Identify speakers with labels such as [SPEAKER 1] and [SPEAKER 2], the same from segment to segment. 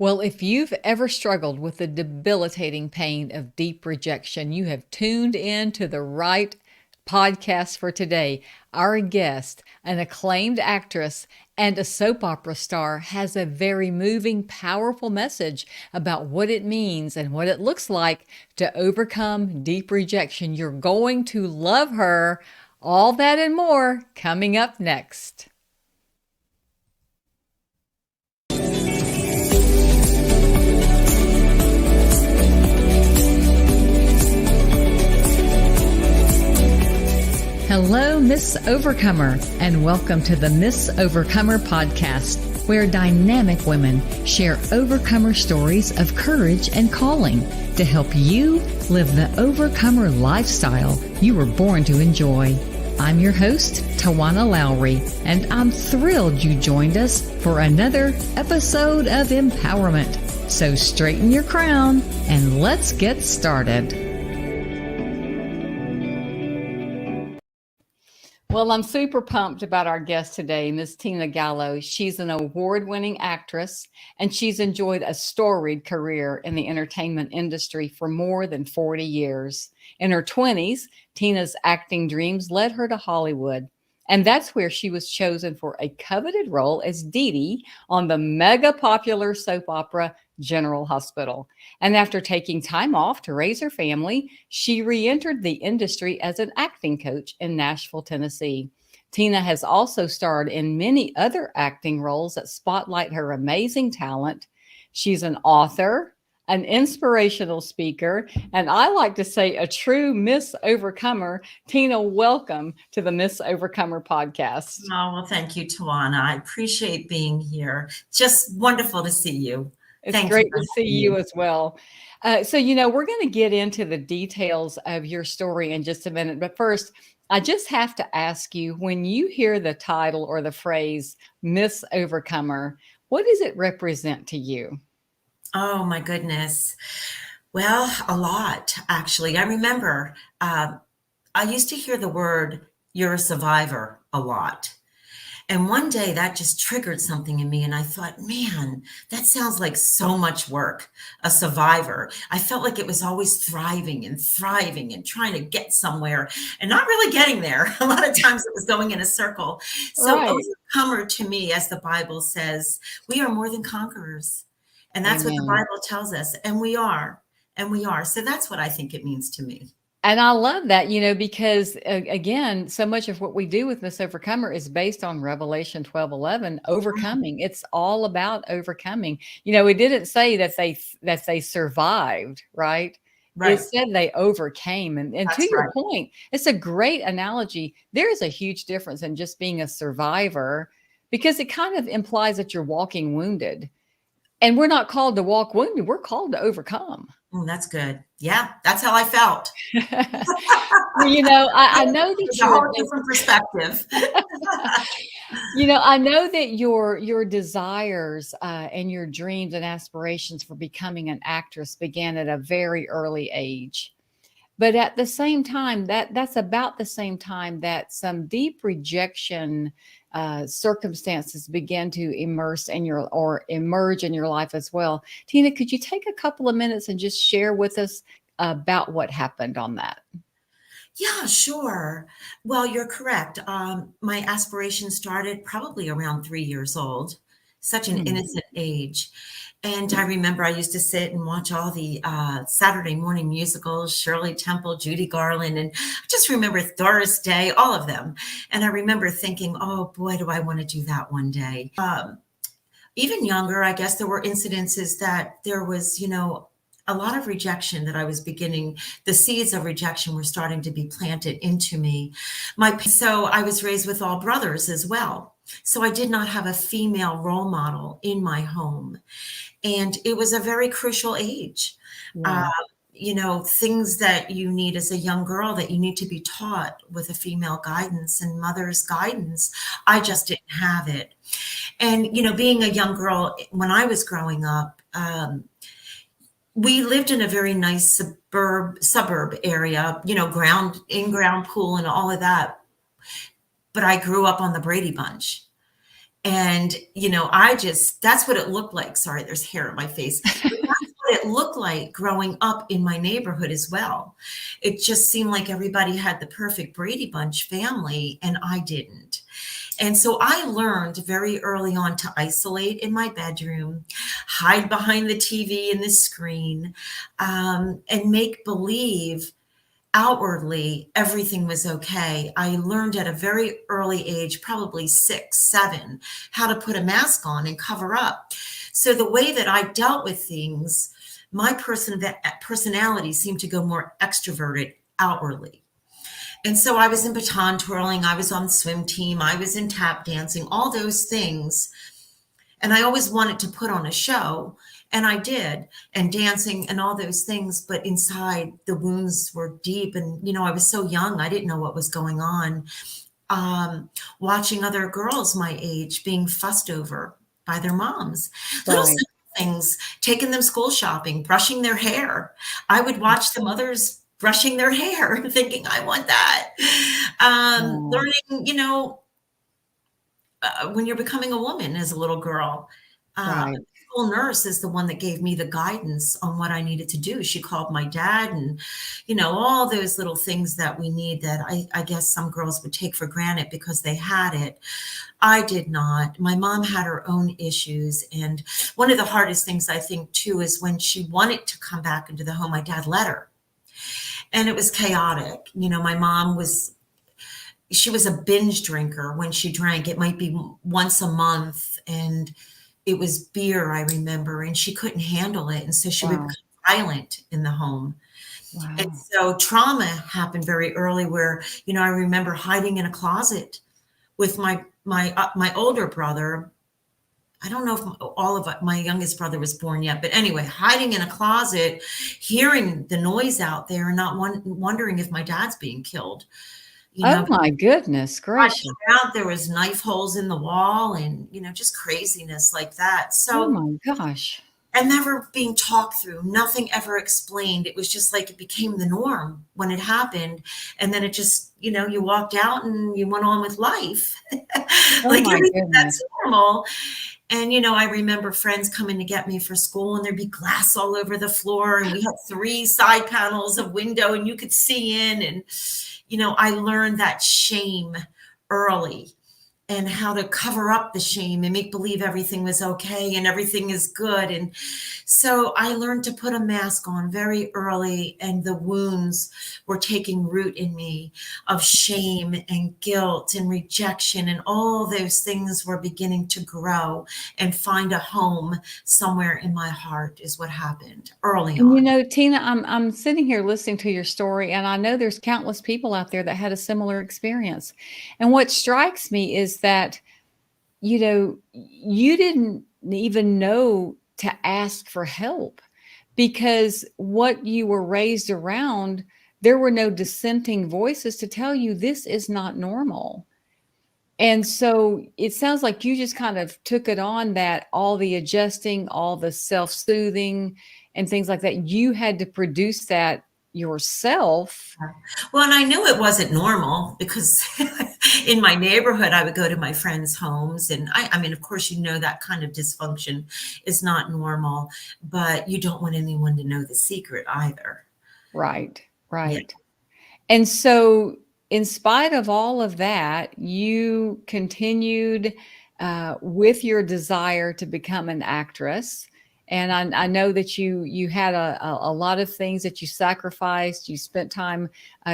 [SPEAKER 1] Well, if you've ever struggled with the debilitating pain of deep rejection, you have tuned in to the right podcast for today. Our guest, an acclaimed actress and a soap opera star, has a very moving, powerful message about what it means and what it looks like to overcome deep rejection. You're going to love her. All that and more coming up next. Hello, Miss Overcomer, and welcome to the Miss Overcomer podcast, where dynamic women share overcomer stories of courage and calling to help you live the overcomer lifestyle you were born to enjoy. I'm your host, Tawana Lowry, and I'm thrilled you joined us for another episode of Empowerment. So straighten your crown and let's get started. Well, I'm super pumped about our guest today, Miss Tina Gallo. She's an award-winning actress, and she's enjoyed a storied career in the entertainment industry for more than 40 years. In her 20s, Tina's acting dreams led her to Hollywood, and that's where she was chosen for a coveted role as Dee Dee on the mega-popular soap opera General Hospital. And after taking time off to raise her family, she re-entered the industry as an acting coach in Nashville, Tennessee. Tina has also starred in many other acting roles that spotlight her amazing talent. She's an author, an inspirational speaker, and I like to say a true Miss Overcomer. Tina, welcome to the Miss Overcomer podcast.
[SPEAKER 2] Oh, well, thank you, Tawana. I appreciate being here. Just wonderful to see you.
[SPEAKER 1] It's great to see you as well. So, we're going to get into the details of your story in just a minute. But first, I just have to ask you, when you hear the title or the phrase Miss Overcomer, what does it represent to you?
[SPEAKER 2] Oh, my goodness. Well, a lot, actually. I remember I used to hear the word, "you're a survivor," a lot. And one day that just triggered something in me. And I thought, man, that sounds like so much work, a survivor. I felt like it was always thriving and trying to get somewhere and not really getting there. A lot of times it was going in a circle. So
[SPEAKER 1] Right.
[SPEAKER 2] overcomer to me, as the Bible says, we are more than conquerors. And that's what the
[SPEAKER 1] Amen.
[SPEAKER 2] Bible tells us. And we are. And we are. So that's what I think it means to me.
[SPEAKER 1] And I love that, because again, so much of what we do with Miss Overcomer is based on Revelation 12:11, overcoming. It's all about overcoming. It didn't say that they survived, right?
[SPEAKER 2] Right.
[SPEAKER 1] It said they overcame. And to
[SPEAKER 2] That's
[SPEAKER 1] your
[SPEAKER 2] right.
[SPEAKER 1] point, it's a great analogy. There is a huge difference in just being a survivor, because it kind of implies that you're walking wounded. And we're not called to walk wounded. We're called to overcome.
[SPEAKER 2] That's good. Yeah, that's how I felt.
[SPEAKER 1] Well, I know that
[SPEAKER 2] It's a whole different perspective.
[SPEAKER 1] I know that your desires and your dreams and aspirations for becoming an actress began at a very early age. But at the same time, that's about the same time that some deep rejection circumstances began to emerge in your life as well. Tina, could you take a couple of minutes and just share with us about what happened on that?
[SPEAKER 2] Yeah, sure. Well, you're correct. My aspirations started probably around 3 years old, such an innocent age. And I remember I used to sit and watch all the Saturday morning musicals, Shirley Temple, Judy Garland, and I just remember Doris Day, all of them. And I remember thinking, oh boy, do I want to do that one day. Even younger, I guess there were incidences that there was, a lot of rejection that I was beginning. The seeds of rejection were starting to be planted into me. So I was raised with all brothers as well. So I did not have a female role model in my home. And it was a very crucial age.
[SPEAKER 1] Wow.
[SPEAKER 2] Things that you need as a young girl that you need to be taught with a female guidance and mother's guidance. I just didn't have it. And, being a young girl, when I was growing up, we lived in a very nice suburb area, in-ground pool and all of that. But I grew up on the Brady Bunch. And, that's what it looked like. Sorry, there's hair on my face. But that's what it looked like growing up in my neighborhood as well. It just seemed like everybody had the perfect Brady Bunch family, and I didn't. And so I learned very early on to isolate in my bedroom, hide behind the TV and the screen, and make believe outwardly everything was okay. I learned at a very early age, probably 6, 7, how to put a mask on and cover up. So the way that I dealt with things, my personality seemed to go more extroverted outwardly. And so I was in baton twirling, I was on the swim team, I was in tap dancing, all those things. And I always wanted to put on a show, and I did, and dancing and all those things. But inside, the wounds were deep. And, I was so young, I didn't know what was going on. Watching other girls my age being fussed over by their moms. Little
[SPEAKER 1] Right.
[SPEAKER 2] simple things, taking them school shopping, brushing their hair. I would watch the mothers brushing their hair and thinking, I want that.
[SPEAKER 1] Oh,
[SPEAKER 2] Learning, when you're becoming a woman as a little girl.
[SPEAKER 1] right.
[SPEAKER 2] The school nurse is the one that gave me the guidance on what I needed to do. She called my dad, and, all those little things that we need that I guess some girls would take for granted because they had it. I did not. My mom had her own issues. And one of the hardest things I think too is when she wanted to come back into the home, my dad let her. And it was chaotic. My mom she was a binge drinker. When she drank, it might be once a month, and it was beer, I remember, and she couldn't handle it. And so she would
[SPEAKER 1] Wow.
[SPEAKER 2] become violent in the home. And
[SPEAKER 1] Wow.
[SPEAKER 2] so trauma happened very early where, I remember hiding in a closet with my older brother. I don't know if all of my youngest brother was born yet, but anyway, hiding in a closet, hearing the noise out there and not wondering if my dad's being killed. You
[SPEAKER 1] Oh
[SPEAKER 2] know,
[SPEAKER 1] my goodness
[SPEAKER 2] I
[SPEAKER 1] gracious.
[SPEAKER 2] came out, there was knife holes in the wall and, just craziness like that.
[SPEAKER 1] Oh
[SPEAKER 2] So,
[SPEAKER 1] my gosh.
[SPEAKER 2] and never being talked through, nothing ever explained. It was just like it became the norm when it happened. And then it just, you walked out and you went on with life.
[SPEAKER 1] Oh
[SPEAKER 2] Like
[SPEAKER 1] my
[SPEAKER 2] everything
[SPEAKER 1] goodness.
[SPEAKER 2] that's normal. And, I remember friends coming to get me for school, and there'd be glass all over the floor. And we had 3 side panels of window and you could see in. And, I learned that shame early, and how to cover up the shame and make believe everything was okay and everything is good. And so I learned to put a mask on very early, and the wounds were taking root in me of shame and guilt and rejection. And all those things were beginning to grow and find a home somewhere in my heart, is what happened early
[SPEAKER 1] And
[SPEAKER 2] on.
[SPEAKER 1] Tina, I'm sitting here listening to your story, and I know there's countless people out there that had a similar experience. And what strikes me is that, you didn't even know to ask for help because what you were raised around, there were no dissenting voices to tell you this is not normal. And so it sounds like you just kind of took it on, that all the adjusting, all the self-soothing and things like that, you had to produce that yourself.
[SPEAKER 2] Well, and I knew it wasn't normal because in my neighborhood, I would go to my friends' homes. And I mean, of course, that kind of dysfunction is not normal, but you don't want anyone to know the secret either.
[SPEAKER 1] Right,
[SPEAKER 2] Yeah.
[SPEAKER 1] right. And so, in spite of all of that, you continued with your desire to become an actress. And I know that you had a lot of things that you sacrificed. You spent time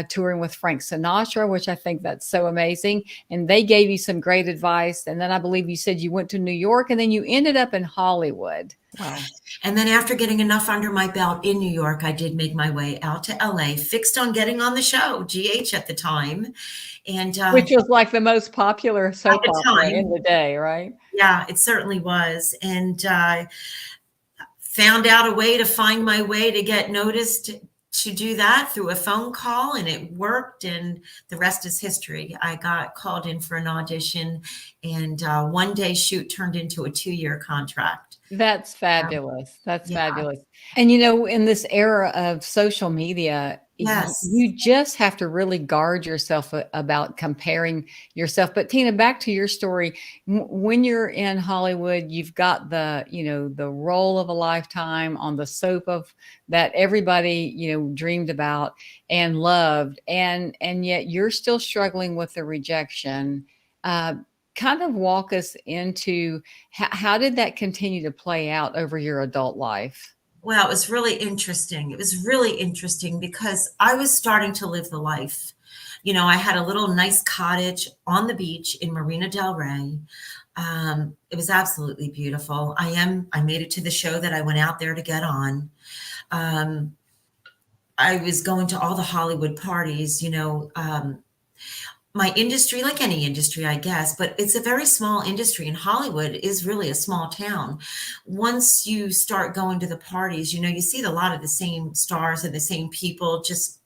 [SPEAKER 1] touring with Frank Sinatra, which I think that's so amazing. And they gave you some great advice. And then I believe you said you went to New York, and then you ended up in Hollywood. Wow.
[SPEAKER 2] And then after getting enough under my belt in New York, I did make my way out to LA, fixed on getting on the show, GH at the time. And
[SPEAKER 1] Which was like the most popular
[SPEAKER 2] at
[SPEAKER 1] soap
[SPEAKER 2] the
[SPEAKER 1] opera in
[SPEAKER 2] time,
[SPEAKER 1] the day, right?
[SPEAKER 2] yeah, it certainly was. And found out a way to find my way to get noticed to do that through a phone call, and it worked, and the rest is history. I got called in for an audition, and one day shoot turned into a 2-year contract.
[SPEAKER 1] That's
[SPEAKER 2] Yeah.
[SPEAKER 1] fabulous. That's
[SPEAKER 2] Yeah.
[SPEAKER 1] fabulous. And you know, in this era of social media,
[SPEAKER 2] Yes.
[SPEAKER 1] you just have to really guard yourself about comparing yourself. But Tina, back to your story. When you're in Hollywood, you've got the, you know, the role of a lifetime on the soap of that everybody, you know, dreamed about and loved, and yet you're still struggling with the rejection. Uh, Kind of walk us into how did that continue to play out over your adult life?
[SPEAKER 2] Well, it was really interesting. It was really interesting because I was starting to live the life. You know, I had a little nice cottage on the beach in Marina del Rey. It was absolutely beautiful. I made it to the show that I went out there to get on. Um, I was going to all the Hollywood parties, you know, my industry, like any industry, I guess, but it's a very small industry, and Hollywood is really a small town. Once you start going to the parties, you know, you see a lot of the same stars and the same people just,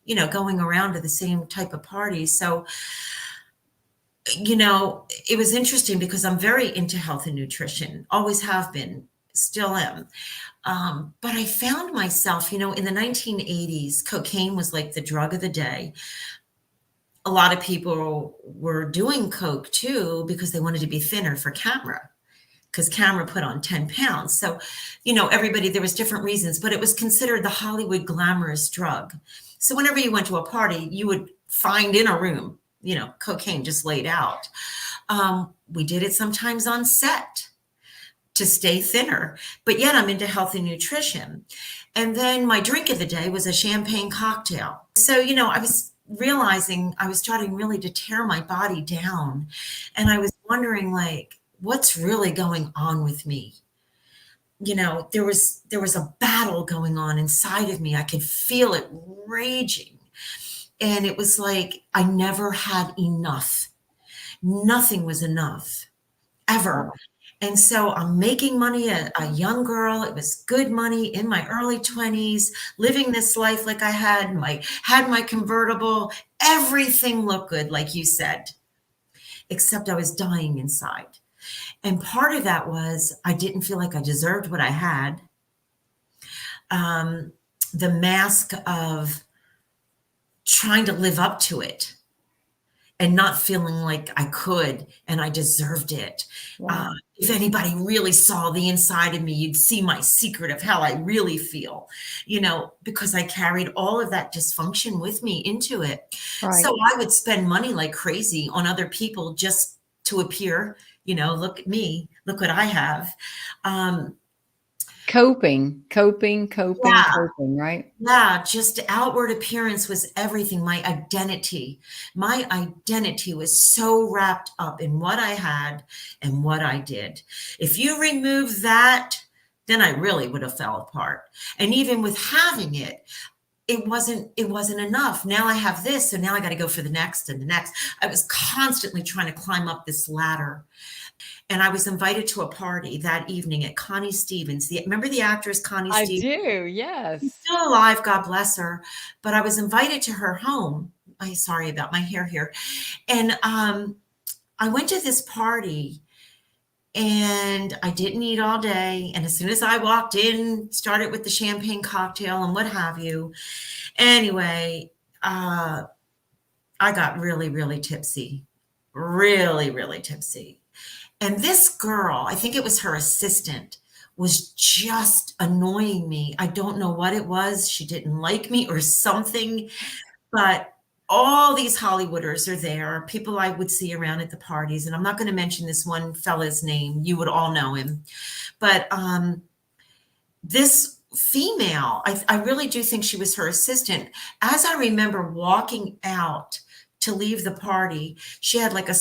[SPEAKER 2] you know, going around to the same type of parties. So, you know, it was interesting because I'm very into health and nutrition, always have been, still am. But I found myself, you know, in the 1980s, cocaine was like the drug of the day. A lot of people were doing coke too because they wanted to be thinner for camera, because camera put on 10 pounds. So, you know, everybody, there was different reasons, but it was considered the Hollywood glamorous drug. So whenever you went to a party, you would find in a room, you know, cocaine just laid out. We did it sometimes on set to stay thinner, but yet I'm into health and nutrition. And then my drink of the day was a champagne cocktail. So, you know, I was realizing I was starting really to tear my body down. And I was wondering, like, what's really going on with me? You know, there was a battle going on inside of me. I could feel it raging. And it was like I never had enough. Nothing was enough ever. And so I'm making money, a young girl. It was good money in my early 20s, living this life like I had my convertible. Everything looked good, like you said, except I was dying inside. And part of that was I didn't feel like I deserved what I had. Um, the mask of trying to live up to it and not feeling like I could and I deserved it.
[SPEAKER 1] Wow.
[SPEAKER 2] If anybody really saw the inside of me, you'd see my secret of how I really feel, you know, because I carried all of that dysfunction with me into it.
[SPEAKER 1] Right.
[SPEAKER 2] So I would spend money like crazy on other people just to appear, you know, look at me, look what I have. Um,
[SPEAKER 1] Coping,
[SPEAKER 2] yeah,
[SPEAKER 1] right?
[SPEAKER 2] Yeah, just outward appearance was everything. My identity. My identity was so wrapped up in what I had and what I did. If you remove that, then I really would have fell apart. And even with having it, it wasn't enough. Now I have this, so now I got to go for the next and the next. I was constantly trying to climb up this ladder. And I was invited to a party that evening at Connie Stevens. Remember the actress Connie
[SPEAKER 1] I
[SPEAKER 2] Stevens?
[SPEAKER 1] do, yes.
[SPEAKER 2] Still alive, God bless her. But I was invited to her home. I'm sorry about my hair here. And I went to this party and I didn't eat all day. And as soon as I walked in, started with the champagne cocktail and what have you. Anyway, I got really, really tipsy, really, really tipsy. And this girl, I think it was her assistant, was just annoying me. I don't know what it was. She didn't like me or something, but all these Hollywooders are there, people I would see around at the parties. And I'm not going to mention this one fella's name. You would all know him. But this female, I really do think she was her assistant. As I remember walking out to leave the party, she had like a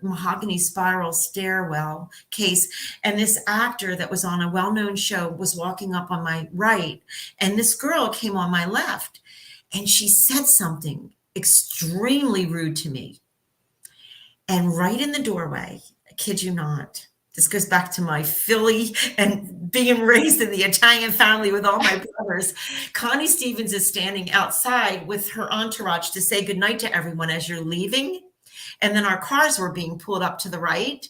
[SPEAKER 2] mahogany spiral stairwell case. And this actor that was on a well-known show was walking up on my right. And this girl came on my left and she said something extremely rude to me. And right in the doorway, I kid you not, this goes back to my Philly and being raised in the Italian family with all my brothers. Connie Stevens is standing outside with her entourage to say goodnight to everyone as you're leaving. And then our cars were being pulled up to the right.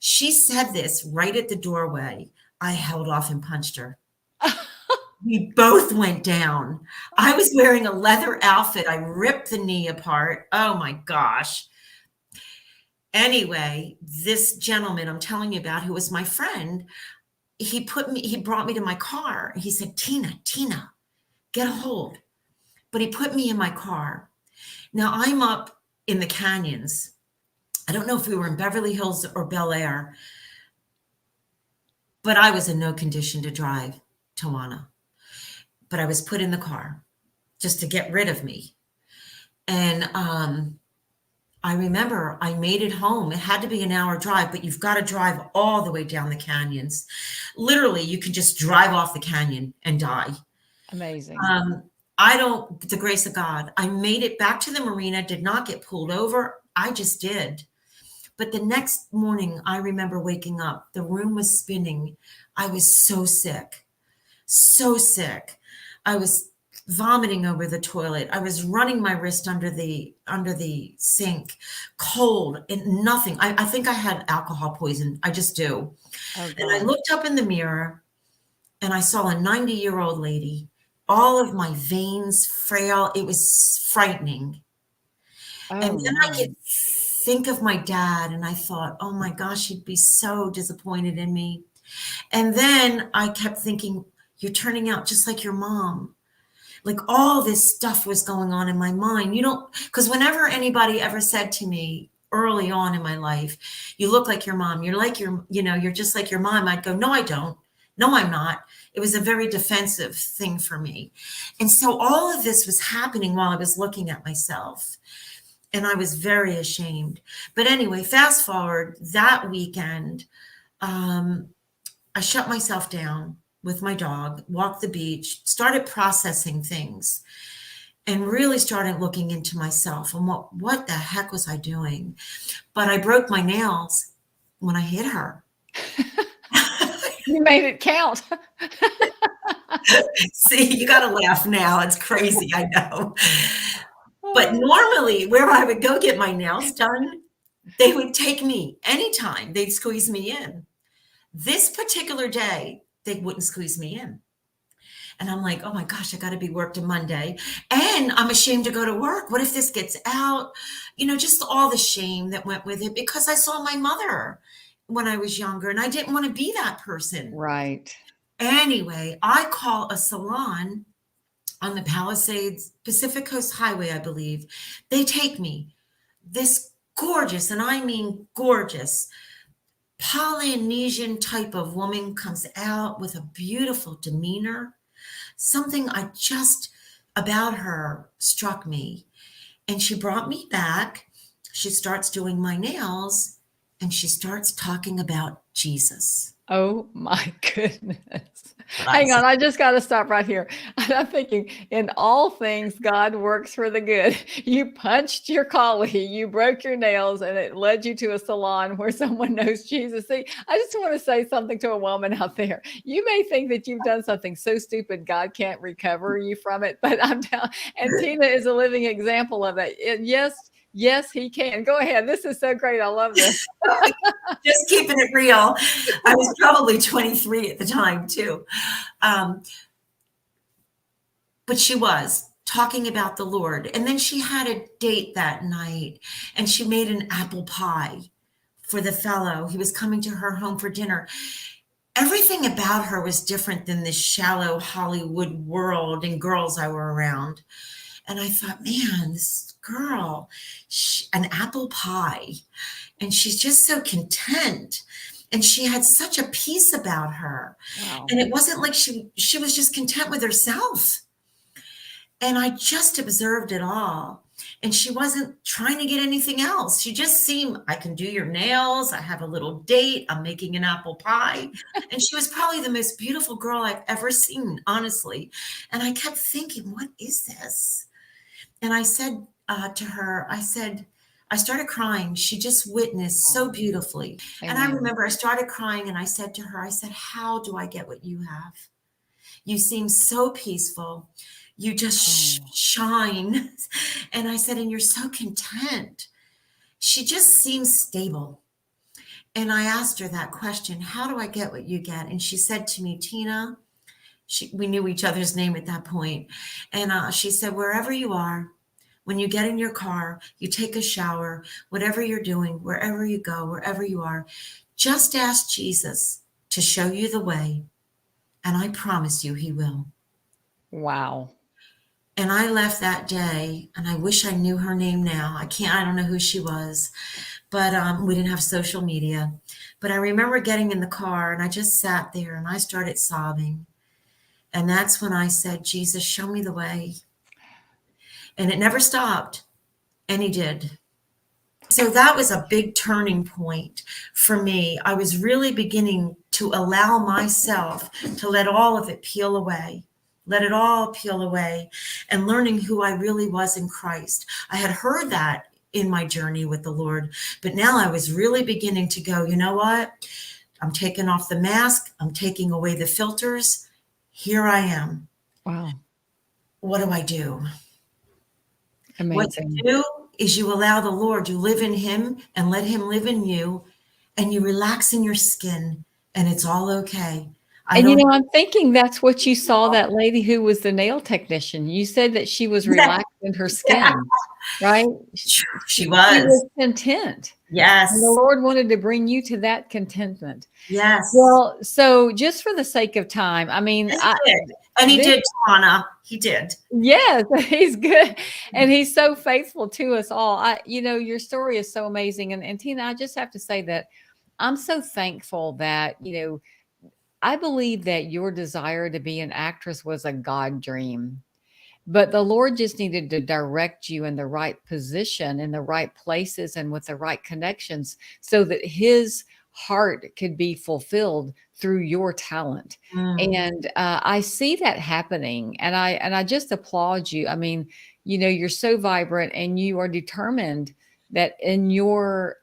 [SPEAKER 2] She said this right at the doorway. I held off and punched her. We both went down. I was wearing a leather outfit. I ripped the knee apart. Oh my gosh. Anyway, this gentleman I'm telling you about, who was my friend, he brought me to my car. He said, Tina, get a hold. But he put me in my car. Now I'm up in the canyons. I don't know if we were in Beverly Hills or Bel Air, but I was in no condition to drive Tawana. But I was put in the car just to get rid of me. And I remember I made it home. It had to be an hour drive, but you've got to drive all the way down the canyons. Literally, you can just drive off the canyon and die.
[SPEAKER 1] Amazing.
[SPEAKER 2] The grace of God, I made it back to the marina, did not get pulled over. I just did. But the next morning, I remember waking up. The room was spinning. I was so sick, so sick. I was vomiting over the toilet. I was running my wrist under the sink, cold and nothing. I think I had alcohol poison. I just do.
[SPEAKER 1] Oh,
[SPEAKER 2] and I
[SPEAKER 1] God.
[SPEAKER 2] looked up in the mirror and I saw a 90-year-old lady, all of my veins frail. It was frightening. And
[SPEAKER 1] Oh,
[SPEAKER 2] then I
[SPEAKER 1] my.
[SPEAKER 2] could think of my dad and I thought, oh my gosh, he'd be so disappointed in me. And then I kept thinking, you're turning out just like your mom. Like all this stuff was going on in my mind. Because whenever anybody ever said to me early on in my life, you look like your mom, you're just like your mom, I'd go, no, I don't. No, I'm not. It was a very defensive thing for me. And so all of this was happening while I was looking at myself. And I was very ashamed. But anyway, fast forward that weekend, I shut myself down with my dog, walked the beach, started processing things, and really started looking into myself and what the heck was I doing? But I broke my nails when I hit her.
[SPEAKER 1] You made it count.
[SPEAKER 2] See, you got to laugh now. It's crazy, I know. But normally, where I would go get my nails done, they would take me anytime. They'd squeeze me in. This particular day, they wouldn't squeeze me in. And I'm like, oh my gosh, I got to be worked on Monday. And I'm ashamed to go to work. What if this gets out? Just all the shame that went with it because I saw my mother when I was younger and I didn't want to be that person.
[SPEAKER 1] Right.
[SPEAKER 2] Anyway, I call a salon on the Palisades Pacific Coast Highway, I believe. They take me. This gorgeous, and I mean gorgeous, Polynesian type of woman comes out with a beautiful demeanor. Something about her struck me. And she brought me back. She starts doing my nails and she starts talking about Jesus.
[SPEAKER 1] Oh my goodness. Hang on, I just got to stop right here. I'm thinking, in all things, God works for the good. You punched your colleague, you broke your nails, and it led you to a salon where someone knows Jesus. See, I just want to say something to a woman out there. You may think that you've done something so stupid God can't recover you from it, but I'm down. And Tina is a living example of it. Yes, he can. Go ahead. This is so great. I love this.
[SPEAKER 2] Just keeping it real. I was probably 23 at the time too. But she was talking about the Lord. And then she had a date that night and she made an apple pie for the fellow. He was coming to her home for dinner. Everything about her was different than this shallow Hollywood world and girls I were around. And I thought, man, this girl, an apple pie. And she's just so content. And she had such a peace about her.
[SPEAKER 1] Wow.
[SPEAKER 2] And it wasn't like she was just content with herself. And I just observed it all. And she wasn't trying to get anything else. She just seemed, I can do your nails. I have a little date. I'm making an apple pie. And she was probably the most beautiful girl I've ever seen, honestly. And I kept thinking, what is this? And I said to her, I started crying. She just witnessed so beautifully.
[SPEAKER 1] Amen.
[SPEAKER 2] And I remember I started crying and I said to her, how do I get what you have? You seem so peaceful. You just shine. And I said, and you're so content. She just seems stable. And I asked her that question, how do I get what you get? And she said to me, Tina, we knew each other's name at that point. And she said, wherever you are, when you get in your car, you take a shower, whatever you're doing, wherever you go, wherever you are, just ask Jesus to show you the way. And I promise you, he will.
[SPEAKER 1] Wow.
[SPEAKER 2] And I left that day, and I wish I knew her name now. I don't know who she was, but we didn't have social media. But I remember getting in the car, and I just sat there, and I started sobbing. And that's when I said, Jesus, show me the way. And it never stopped. And he did. So that was a big turning point for me. I was really beginning to allow myself to let all of it peel away. Let it all peel away, and learning who I really was in Christ. I had heard that in my journey with the Lord, but now I was really beginning to go, you know what? I'm taking off the mask. I'm taking away the filters. Here I am.
[SPEAKER 1] Wow.
[SPEAKER 2] What do I do?
[SPEAKER 1] Amazing.
[SPEAKER 2] What you do is you allow the Lord, you live in him and let him live in you, and you relax in your skin, and it's all okay.
[SPEAKER 1] And I'm thinking that's what you saw that lady who was the nail technician. You said that she was relaxed in her skin, right?
[SPEAKER 2] She was.
[SPEAKER 1] She was content.
[SPEAKER 2] Yes.
[SPEAKER 1] And the Lord wanted to bring you to that contentment.
[SPEAKER 2] Yes.
[SPEAKER 1] Well, so just for the sake of time, I mean,
[SPEAKER 2] he did, Tana. He did.
[SPEAKER 1] Yes, he's good. And he's so faithful to us all. Your story is so amazing. And Tina, I just have to say that I'm so thankful that, I believe that your desire to be an actress was a God dream, but the Lord just needed to direct you in the right position, in the right places, and with the right connections so that his heart could be fulfilled through your talent. And I see that happening, and I just applaud you. I mean, you're so vibrant, and you are determined that in your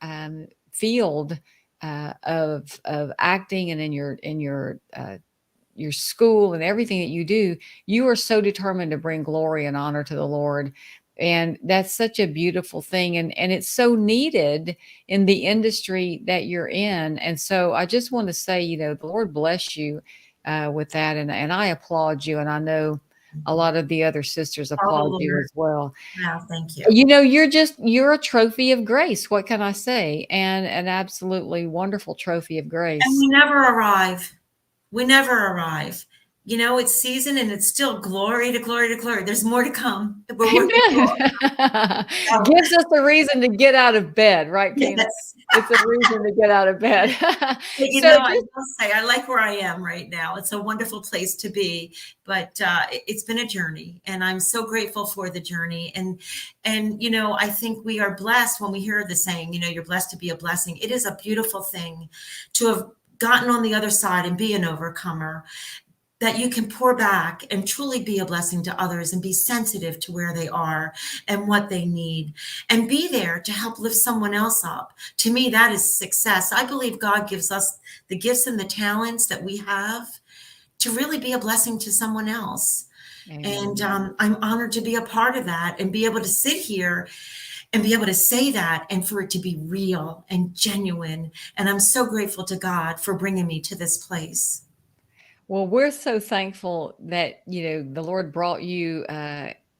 [SPEAKER 1] field of acting, and in your school and everything that you are so determined to bring glory and honor to the Lord. And that's such a beautiful thing. And it's so needed in the industry that you're in. And so I just want to say, the Lord bless you with that. And I applaud you. And I know a lot of the other sisters applaud you as well.
[SPEAKER 2] Wow, thank you.
[SPEAKER 1] You're a trophy of grace. What can I say? And an absolutely wonderful trophy of grace.
[SPEAKER 2] And we never arrive. We never arrive. It's season, and it's still glory to glory to glory. There's more to come.
[SPEAKER 1] Gives us a reason to get out of bed, right, Tina?
[SPEAKER 2] Yes.
[SPEAKER 1] It's a reason to get out of bed.
[SPEAKER 2] I will say, I like where I am right now. It's a wonderful place to be, but it's been a journey, and I'm so grateful for the journey. And I think we are blessed when we hear the saying, you're blessed to be a blessing. It is a beautiful thing to have gotten on the other side and be an overcomer, that you can pour back and truly be a blessing to others, and be sensitive to where they are and what they need, and be there to help lift someone else up. To me, that is success. I believe God gives us the gifts and the talents that we have to really be a blessing to someone else. Amen. And I'm honored to be a part of that, and be able to sit here and be able to say that, and for it to be real and genuine. And I'm so grateful to God for bringing me to this place.
[SPEAKER 1] Well, we're so thankful that, the Lord brought you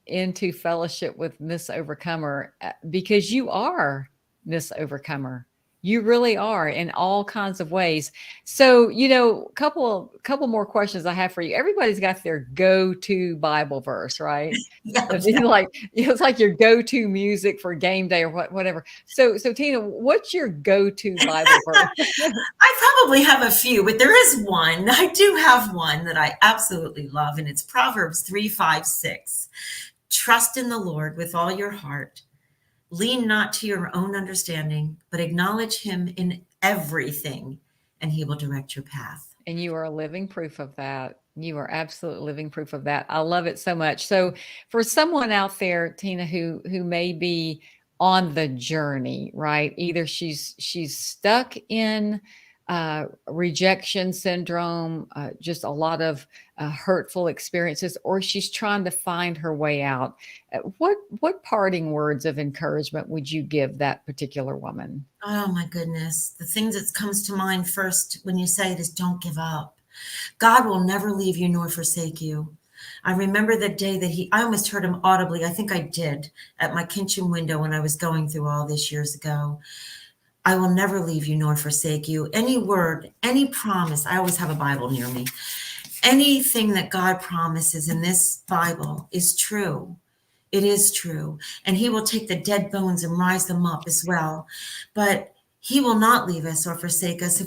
[SPEAKER 1] into fellowship with Miss Overcomer, because you are Miss Overcomer. You really are, in all kinds of ways. So, couple more questions I have for you. Everybody's got their go-to Bible verse, right?
[SPEAKER 2] Yeah.
[SPEAKER 1] It's like your go-to music for game day or whatever. So Tina, what's your go-to Bible verse?
[SPEAKER 2] I probably have a few, but there is one. I do have one that I absolutely love, and it's Proverbs 3:5-6. Trust in the Lord with all your heart. Lean not to your own understanding, but acknowledge him in everything, and he will direct your path.
[SPEAKER 1] And you are a living proof of that. You are absolutely living proof of that. I love it so much. So for someone out there, Tina, who may be on the journey, right? Either she's stuck in rejection syndrome, just a lot of hurtful experiences, or she's trying to find her way out. What parting words of encouragement would you give that particular woman?
[SPEAKER 2] Oh my goodness. The thing that comes to mind first when you say it is don't give up. God will never leave you nor forsake you. I remember the day that I almost heard him audibly. I think I did at my kitchen window when I was going through all this years ago. I will never leave you nor forsake you. Any word, any promise, I always have a Bible near me. Anything that God promises in this Bible is true. It is true. And he will take the dead bones and rise them up as well. But he will not leave us or forsake us.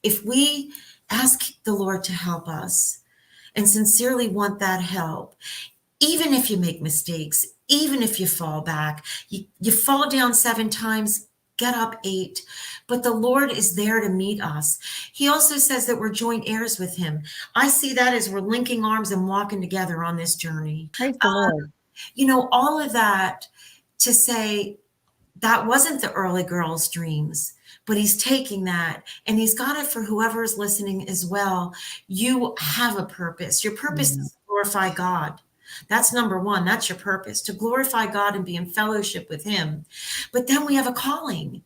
[SPEAKER 2] If we ask the Lord to help us and sincerely want that help, even if you make mistakes, even if you fall back, you fall down 7 times, get up 8, but the Lord is there to meet us. He also says that we're joint heirs with him. I see that as we're linking arms and walking together on this journey.
[SPEAKER 1] Praise the Lord.
[SPEAKER 2] All of that to say that wasn't the early girl's dreams, but he's taking that and he's got it for whoever is listening as well. You have a purpose. Your purpose is to glorify God. That's number one. That's your purpose, to glorify God and be in fellowship with him. But then we have a calling,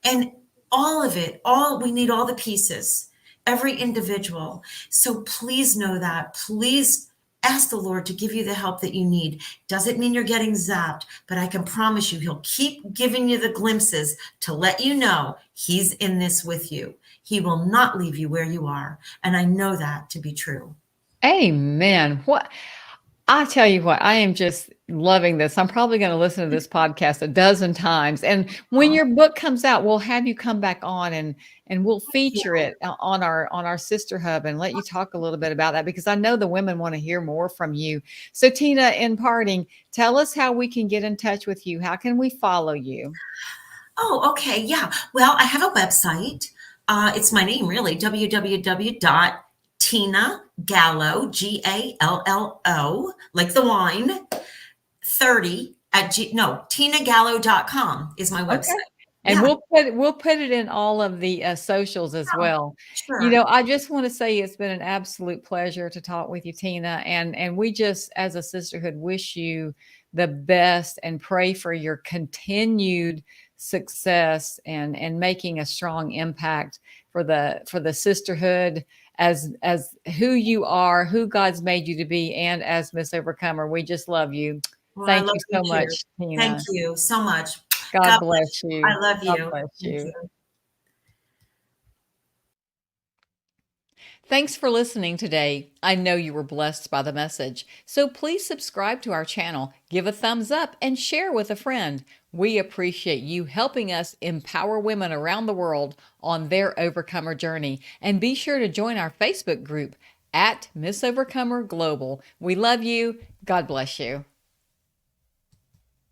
[SPEAKER 2] and all of it, we need all the pieces, every individual. So please know that. Please ask the Lord to give you the help that you need. Doesn't mean you're getting zapped, but I can promise you, he'll keep giving you the glimpses to let you know he's in this with you. He will not leave you where you are. And I know that to be true.
[SPEAKER 1] Amen. I tell you what, I am just loving this. I'm probably going to listen to this podcast a dozen times. And when your book comes out, we'll have you come back on and we'll feature it on our Sister Hub and let you talk a little bit about that, because I know the women want to hear more from you. So Tina, in parting, tell us how we can get in touch with you. How can we follow you?
[SPEAKER 2] Oh, okay. Yeah. Well, I have a website. It's my name, really, www.Tina Gallo, Gallo, like the wine, 30 tinagallo.com is my website.
[SPEAKER 1] Okay. And we'll put it in all of the socials as well.
[SPEAKER 2] Sure.
[SPEAKER 1] I just want to say it's been an absolute pleasure to talk with you, Tina. And we just, as a sisterhood, wish you the best and pray for your continued success and making a strong impact for the sisterhood as who you are, who God's made you to be, and as Miss Overcomer. We just love you.
[SPEAKER 2] Well,
[SPEAKER 1] Thank you so much, Tina.
[SPEAKER 2] Thank you so much.
[SPEAKER 1] God bless you.
[SPEAKER 2] I love you.
[SPEAKER 1] God bless you.
[SPEAKER 2] Thank you.
[SPEAKER 1] Thanks for listening today. I know you were blessed by the message. So please subscribe to our channel, give a thumbs up, and share with a friend. We appreciate you helping us empower women around the world on their Overcomer journey. And be sure to join our Facebook group at Miss Overcomer Global. We love you. God bless you.